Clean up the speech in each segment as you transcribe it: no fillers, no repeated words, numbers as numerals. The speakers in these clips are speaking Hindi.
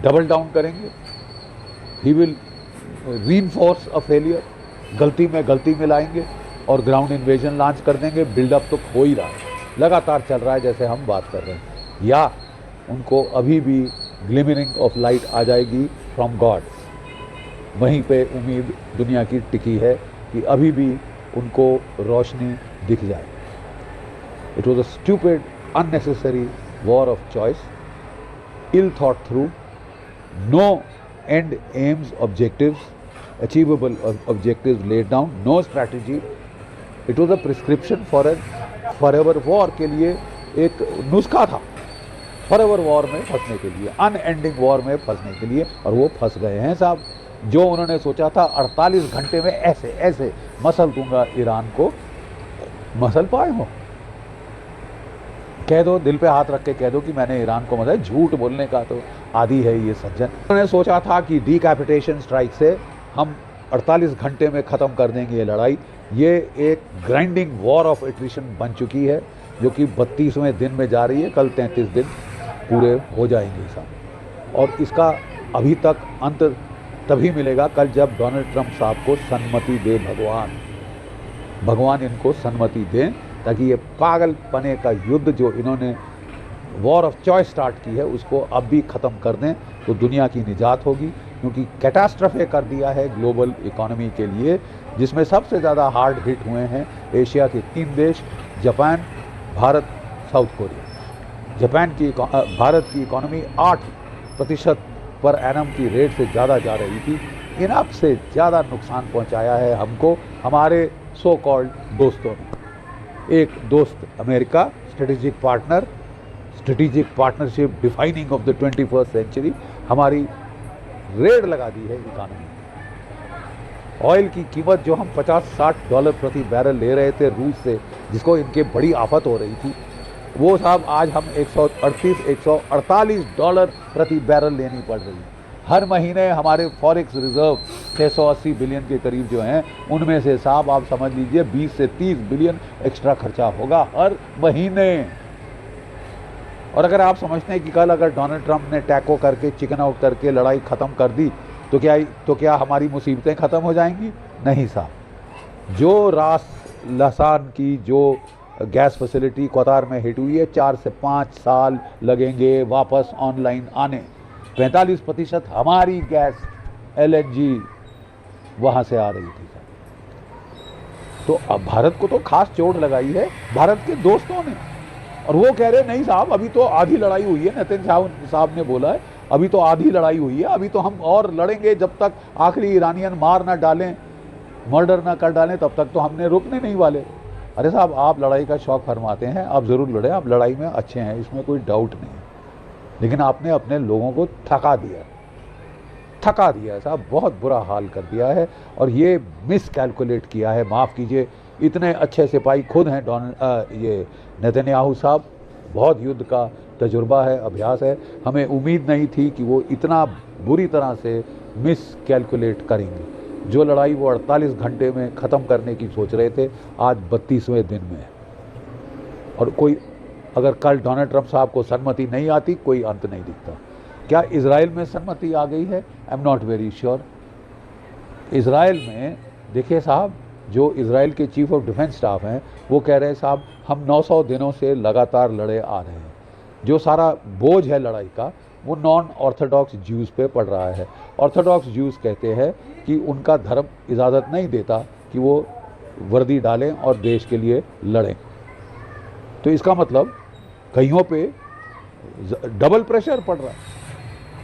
डबल डाउन करेंगे, he will reinforce a failure, गलती में गलती मिलाएंगे और ग्राउंड इन्वेजन लॉन्च कर देंगे। बिल्डअप तो हो ही रहा है, लगातार चल रहा है जैसे हम बात कर रहे हैं। या उनको अभी भी ग्लिमरिंग ऑफ लाइट आ जाएगी फ्रॉम गॉड, वहीं पे उम्मीद दुनिया की टिकी है कि अभी भी उनको रोशनी दिख जाए। It was a stupid unnecessary war of choice, ill thought through, no end aims, objectives, achievable objectives laid down, no strategy. It was a prescription for a forever war के लिए, एक नुस्खा था forever war में फंसने के लिए, unending war में फंसने के लिए, और वो फंस गए हैं साहब। जो उन्होंने सोचा था 48 घंटे में ऐसे ऐसे मसल दूंगा ईरान को, मसल पाए हो? कह दो, दिल पे हाथ रख के कह दो कि मैंने ईरान को मसल। झूठ बोलने का तो आदि है ये सज्जन। उन्होंने सोचा था कि डीकैपिटेशन स्ट्राइक से हम 48 घंटे में ख़त्म कर देंगे ये लड़ाई। ये एक ग्राइंडिंग वॉर ऑफ एट्रिशन बन चुकी है, जो कि 32वें दिन में जा रही है। कल 33 दिन पूरे हो जाएंगे साहब, और इसका अभी तक अंत तभी मिलेगा कल जब डोनाल्ड ट्रंप साहब को सन्मति दे भगवान इनको सन्मति दें, ताकि ये पागलपने का युद्ध जो इन्होंने वॉर ऑफ चॉइस स्टार्ट की है उसको अब भी ख़त्म कर दें, तो दुनिया की निजात होगी। क्योंकि कैटास्ट्रफे कर दिया है ग्लोबल इकोनॉमी के लिए, जिसमें सबसे ज़्यादा हार्ड हिट हुए हैं एशिया के 3 देश, Japan, Bharat, south Korea. Bharat की इकोनॉमी 8% पर एनम की रेट से ज़्यादा जा रही थी। इनफ से ज़्यादा नुकसान पहुंचाया है हमको हमारे सो कॉल्ड दोस्तों ने। एक दोस्त America, strategic partnership defining of the 21st century, हमारी रेड लगा दी है इकोनॉमी। ऑयल की कीमत जो हम $50-60 प्रति बैरल ले रहे थे रूस से, जिसको इनके बड़ी आफत हो रही थी, वो साहब आज हम $148 प्रति बैरल लेनी पड़ रही है। हर महीने हमारे फॉरेक्स रिजर्व 680 बिलियन के करीब जो हैं, उनमें से साहब आप समझ लीजिए 20 से 30 बिलियन एक्स्ट्रा खर्चा होगा हर महीने। और अगर आप समझते हैं कि कल अगर डोनाल्ड ट्रंप ने टैको करके, चिकन आउट करके लड़ाई ख़त्म कर दी तो क्या हमारी मुसीबतें ख़त्म हो जाएंगी? नहीं साहब। जो रास लसान की जो गैस फैसिलिटी कतार में हिट हुई है, 4 से 5 साल लगेंगे वापस ऑनलाइन आने। 45% हमारी गैस LNG वहाँ से आ रही थी। तो अब भारत को तो खास चोट लगाई है भारत के दोस्तों ने, और वो कह रहे नहीं साहब अभी तो आधी लड़ाई हुई है। नितिन साहब ने बोला है अभी तो आधी लड़ाई हुई है, अभी तो हम और लड़ेंगे जब तक आखिरी ईरानियन मार ना डालें, मर्डर ना कर डालें, तब तक तो हमने रुकने नहीं वाले। अरे साहब, आप लड़ाई का शौक फरमाते हैं, आप ज़रूर लड़ें, आप लड़ाई में अच्छे हैं, इसमें कोई डाउट नहीं है, लेकिन आपने अपने लोगों को थका दिया साहब, बहुत बुरा हाल कर दिया है। और ये मिस कैलकुलेट किया है, माफ़ कीजिए, इतने अच्छे सिपाही खुद हैं ये नेतन्याहू साहब, बहुत युद्ध का तजुर्बा है, अभ्यास है। हमें उम्मीद नहीं थी कि वो इतना बुरी तरह से मिस कैलकुलेट करेंगे। जो लड़ाई वो 48 घंटे में ख़त्म करने की सोच रहे थे, आज 32वें दिन में है। और कोई अगर कल डोनाल्ड ट्रंप साहब को सन्मति नहीं आती, कोई अंत नहीं दिखता। क्या इजराइल में सन्मति आ गई है? I am not very sure. Israel में देखिए साहब, जो इजराइल के चीफ ऑफ डिफेंस स्टाफ हैं, वो कह रहे हैं साहब हम 900 दिनों से लगातार लड़े आ रहे हैं। जो सारा बोझ है लड़ाई का, वो नॉन ऑर्थोडॉक्स ज्यूज़ पे पड़ रहा है। ऑर्थोडॉक्स ज्यूज़ कहते हैं कि उनका धर्म इजाज़त नहीं देता कि वो वर्दी डालें और देश के लिए लड़ें। तो इसका मतलब कईयों पे डबल प्रेशर पड़ रहा है।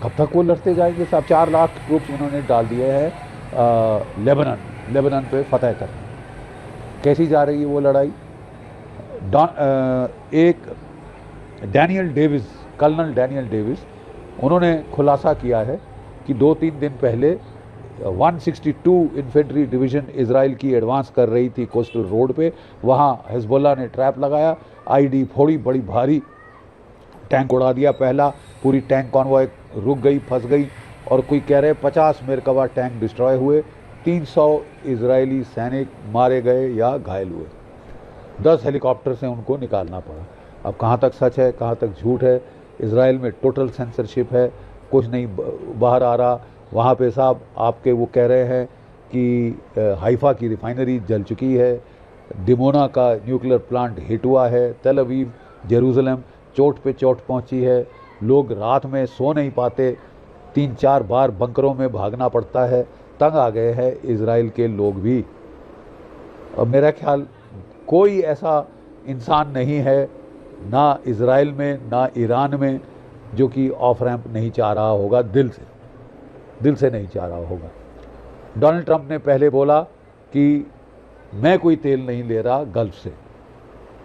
कब तक वो लड़ते जाएंगे साहब? 4 लाख ट्रूप्स उन्होंने डाल दिए हैं लेबनान पे फतह कर। कैसी जा रही है वो लड़ाई? एक कर्नल डैनियल डेविस, उन्होंने खुलासा किया है कि 2-3 दिन पहले 162 इन्फेंट्री डिवीज़न इजराइल की एडवांस कर रही थी कोस्टल रोड पे। वहाँ हिजबुल्लाह ने ट्रैप लगाया, आईडी फोड़ी, बड़ी भारी टैंक उड़ा दिया पहला, पूरी टैंक कॉन्वॉय रुक गई, फंस गई। और कोई कह रहे 50 मेरकबा टैंक डिस्ट्रॉय हुए, 300 इजरायली सैनिक मारे गए या घायल हुए। 10 हेलीकॉप्टर से उनको निकालना पड़ा। अब कहाँ तक सच है, कहाँ तक झूठ है? इजराइल में टोटल सेंसरशिप है, कुछ नहीं बाहर आ रहा। वहाँ पे साहब आपके वो कह रहे हैं कि हाइफा की रिफाइनरी जल चुकी है, डिमोना का न्यूक्लियर प्लांट हिट हुआ है, तेल अवीव जेरूसलम चोट पे चोट पहुंची है, लोग रात में सो नहीं पाते, 3-4 बार बंकरों में भागना पड़ता है, तंग आ गए हैं इजराइल के लोग भी। और मेरा ख्याल कोई ऐसा इंसान नहीं है ना इजराइल में ना ईरान में जो कि ऑफ रैंप नहीं चाह रहा होगा, दिल से नहीं चाह रहा होगा। डोनाल्ड ट्रंप ने पहले बोला कि मैं कोई तेल नहीं ले रहा गल्फ से,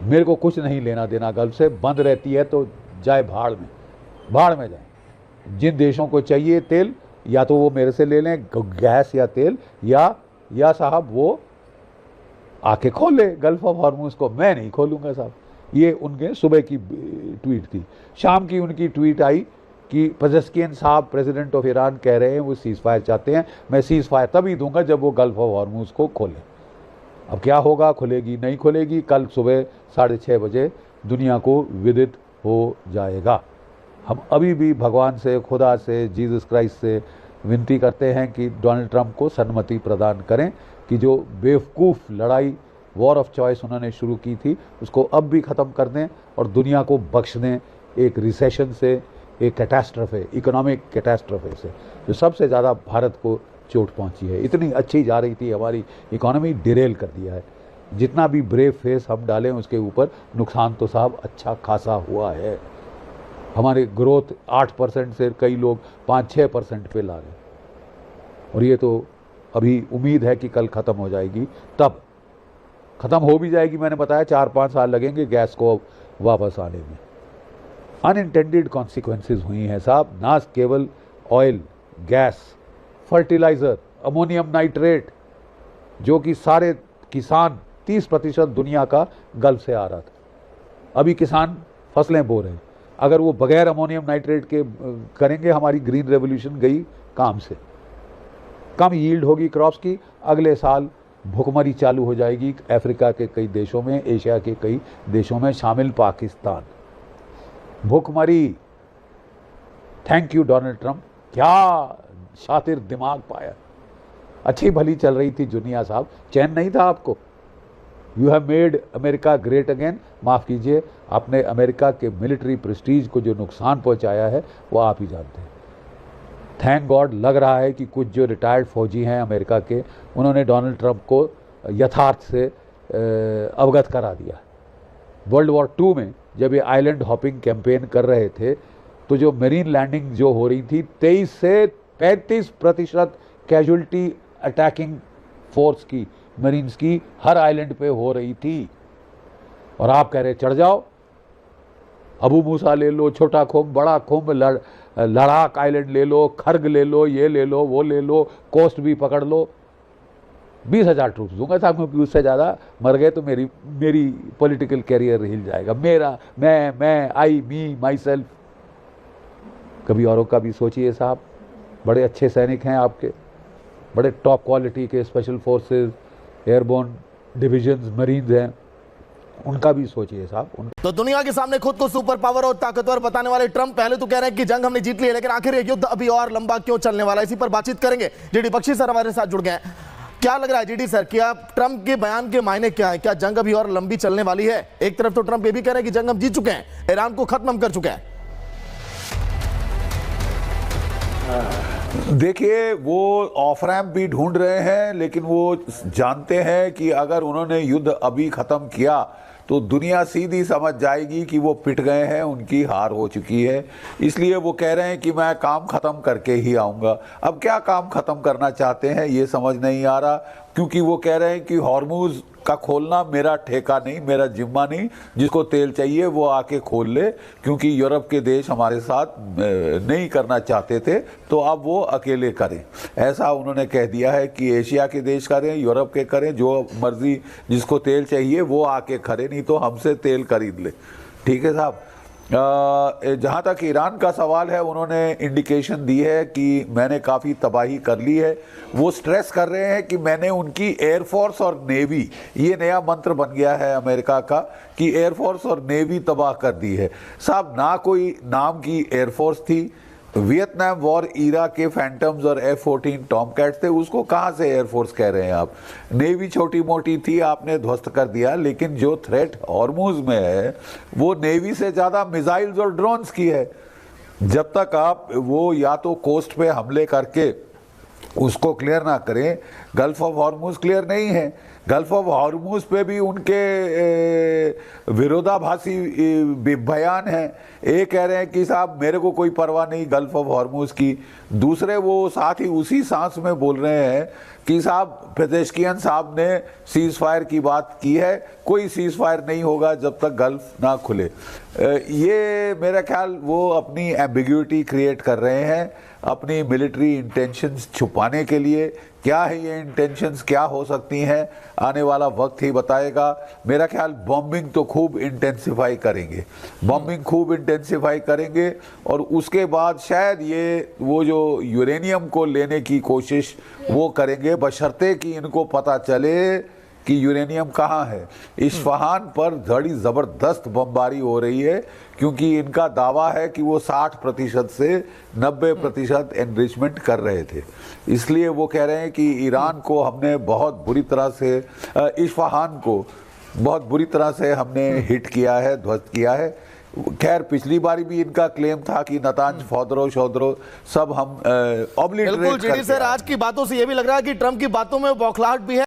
मेरे को कुछ नहीं लेना देना गल्फ से, बंद रहती है तो जाए भाड़ में जाए। जिन देशों को चाहिए तेल या तो वो मेरे से ले लें गैस या तेल, या साहब वो आके खोल ले गल्फ ऑफ हॉर्मुज को, मैं नहीं खोलूँगा साहब। ये उनके सुबह की ट्वीट थी। शाम की उनकी ट्वीट आई कि पेजेश्कियन साहब प्रेसिडेंट ऑफ ईरान कह रहे हैं वो सीज़ फायर चाहते हैं, मैं सीज़ फायर तभी दूंगा जब वो गल्फ ऑफ हॉर्मुज को खोलें। अब क्या होगा, खुलेगी नहीं खुलेगी, कल सुबह 6:30 बजे दुनिया को विदित हो जाएगा। हम अभी भी भगवान से, खुदा से, जीसस क्राइस्ट से विनती करते हैं कि डोनाल्ड ट्रंप को सन्मति प्रदान करें कि जो बेवकूफ़ लड़ाई वॉर ऑफ चॉइस उन्होंने शुरू की थी उसको अब भी ख़त्म कर दें और दुनिया को बख्श दें एक रिसेशन से, एक कैटास्ट्रोफे, इकोनॉमिक कैटास्ट्रोफे से जो सबसे ज़्यादा भारत को चोट पहुंची है। इतनी अच्छी जा रही थी हमारी इकोनॉमी, डिरेल कर दिया है। जितना भी ब्रेव फेस हम डालें उसके ऊपर नुकसान तो साहब अच्छा खासा हुआ है। हमारे ग्रोथ 8% से कई लोग 5-6% पे ला गए और ये तो अभी उम्मीद है कि कल ख़त्म हो जाएगी, तब ख़त्म हो भी जाएगी। मैंने बताया 4-5 साल लगेंगे गैस को वापस आने में। अनइंटेंडेड कॉन्सिक्वेंसेस हुई हैं साहब, ना केवल oil, gas, fertiliser, ammonium nitrate जो कि सारे किसान 30% दुनिया का गल्फ से आ रहा था, अभी किसान फसलें बो रहे हैं। अगर वो बगैर अमोनियम नाइट्रेट के करेंगे, हमारी ग्रीन रेवोल्यूशन गई काम से, कम यील्ड होगी क्रॉप्स की, अगले साल भुखमरी चालू हो जाएगी अफ्रीका के कई देशों में, एशिया के कई देशों में, शामिल पाकिस्तान। भुखमरी। थैंक यू डोनाल्ड ट्रंप, क्या शातिर दिमाग पाया। अच्छी भली चल रही थी दुनिया साहब, चैन नहीं था आपको। You have made America great again. माफ़ कीजिए, आपने अमेरिका के मिलिट्री प्रेस्टीज को जो नुकसान पहुंचाया है वो आप ही जानते हैं। थैंक गॉड लग रहा है कि कुछ जो रिटायर्ड फौजी हैं अमेरिका के, उन्होंने डोनाल्ड ट्रंप को यथार्थ से अवगत करा दिया। वर्ल्ड वॉर 2 में जब ये आइलैंड हॉपिंग कैंपेन कर रहे थे तो जो मरीन लैंडिंग जो हो रही थी, 23 से 35% कैजुअल्टी अटैकिंग फोर्स की, मरीन्स की, हर आइलैंड पे हो रही थी। और आप कह रहे चढ़ जाओ, अबू मूसा ले लो, छोटा खुम्ब, बड़ा खुम्ब, लड़ाक आइलैंड ले लो, खर्ग ले लो, ये ले लो, वो ले लो, कोस्ट भी पकड़ लो। 20,000 ट्रूप्स दूंगा था, क्योंकि उससे ज़्यादा मर गए तो मेरी पॉलिटिकल कैरियर हिल जाएगा। मैं आई मी माई सेल्फ। कभी औरों का भी सोचिए साहब। बड़े अच्छे सैनिक हैं आपके, बड़े टॉप क्वालिटी के special forces, airborne divisions, marines हैं, उनका भी सोचिए साहब। तो दुनिया के सामने खुद को सुपर पावर और ताकतवर बताने वाले ट्रंप पहले तो कह रहे हैं कि जंग हमने जीत ली है, लेकिन आखिर ये युद्ध अभी और लंबा क्यों चलने वाला है, इसी पर बातचीत करेंगे। जीडी बख्शी सर हमारे साथ जुड़ गए हैं। क्या लग रहा है जीडी सर, क्या ट्रंप के बयान के मायने क्या है? क्या जंग अभी और लंबी चलने वाली है? एक तरफ तो ट्रंप ये भी कह रहे हैं कि जंग हम जीत चुके हैं, ईरान को खत्म कर चुके हैं। देखिए, वो ऑफ रैम्प भी ढूंढ रहे हैं, लेकिन वो जानते हैं कि अगर उन्होंने युद्ध अभी खत्म किया तो दुनिया सीधी समझ जाएगी कि वो पिट गए हैं, उनकी हार हो चुकी है। इसलिए वो कह रहे हैं कि मैं काम खत्म करके ही आऊँगा। अब क्या काम खत्म करना चाहते हैं ये समझ नहीं आ रहा, क्योंकि वो कह रहे हैं कि हॉर्मुज का खोलना मेरा ठेका नहीं, मेरा जिम्मा नहीं, जिसको तेल चाहिए वो आके खोल ले, क्योंकि यूरोप के देश हमारे साथ नहीं करना चाहते थे तो अब वो अकेले करें। ऐसा उन्होंने कह दिया है कि एशिया के देश करें, यूरोप के करें, जो मर्जी जिसको तेल चाहिए वो आके खड़े, नहीं तो हमसे तेल खरीद ले। ठीक है साहब। जहाँ तक ईरान का सवाल है, उन्होंने इंडिकेशन दी है कि मैंने काफ़ी तबाही कर ली है। वो स्ट्रेस कर रहे हैं कि मैंने उनकी एयरफोर्स और नेवी, ये नया मंत्र बन गया है अमेरिका का कि एयरफोर्स और नेवी तबाह कर दी है। साहब, ना कोई नाम की एयरफोर्स थी, वियतनाम वॉर ईरा के फैंटम्स और F-14 टॉमकैट्स थे, उसको कहाँ से एयरफोर्स कह रहे हैं आप? नेवी छोटी मोटी थी, आपने ध्वस्त कर दिया, लेकिन जो थ्रेट हॉर्मुज में है वो नेवी से ज़्यादा मिसाइल्स और ड्रोन्स की है। जब तक आप वो या तो कोस्ट पे हमले करके उसको क्लियर ना करें, गल्फ ऑफ हॉर्मुज क्लियर नहीं है। गल्फ ऑफ हॉर्मुज पे भी उनके विरोधाभासी बयान हैं। एक कह रहे हैं कि साहब मेरे को कोई परवाह नहीं गल्फ ऑफ हॉर्मुज की, दूसरे वो साथ ही उसी सांस में बोल रहे हैं कि साहब पेजेश्कियन साहब ने सीज फायर की बात की है, कोई सीज फायर नहीं होगा जब तक गल्फ ना खुले। ये मेरा ख्याल वो अपनी एम्बिग्यूटी क्रिएट कर रहे हैं अपनी मिलिट्री इंटेंशंस छुपाने के लिए। क्या है ये इंटेंशंस, क्या हो सकती हैं, आने वाला वक्त ही बताएगा। मेरा ख्याल बॉम्बिंग तो खूब इंटेंसिफाई करेंगे, बॉम्बिंग खूब इंटेंसिफाई करेंगे, और उसके बाद शायद ये वो जो यूरेनियम को लेने की कोशिश वो करेंगे, बशर्ते कि इनको पता चले कि यूरेनियम कहाँ है। इस्फहान पर बड़ी ज़बरदस्त बमबारी हो रही है, क्योंकि इनका दावा है कि वो 60% से 90% एनरिचमेंट कर रहे थे। इसलिए वो कह रहे हैं कि ईरान को हमने बहुत बुरी तरह से, इस्फहान को बहुत बुरी तरह से हमने हिट किया है, ध्वस्त किया है। खैर पिछली बारी भी इनका क्लेम था कि नतांज फौदरो शौदरो सब हम ऑब्लिटरेट बिल्कुल जीडी सर, आज की बातों से ये भी लग रहा है कि ट्रंप की बातों में बौखलाहट भी है।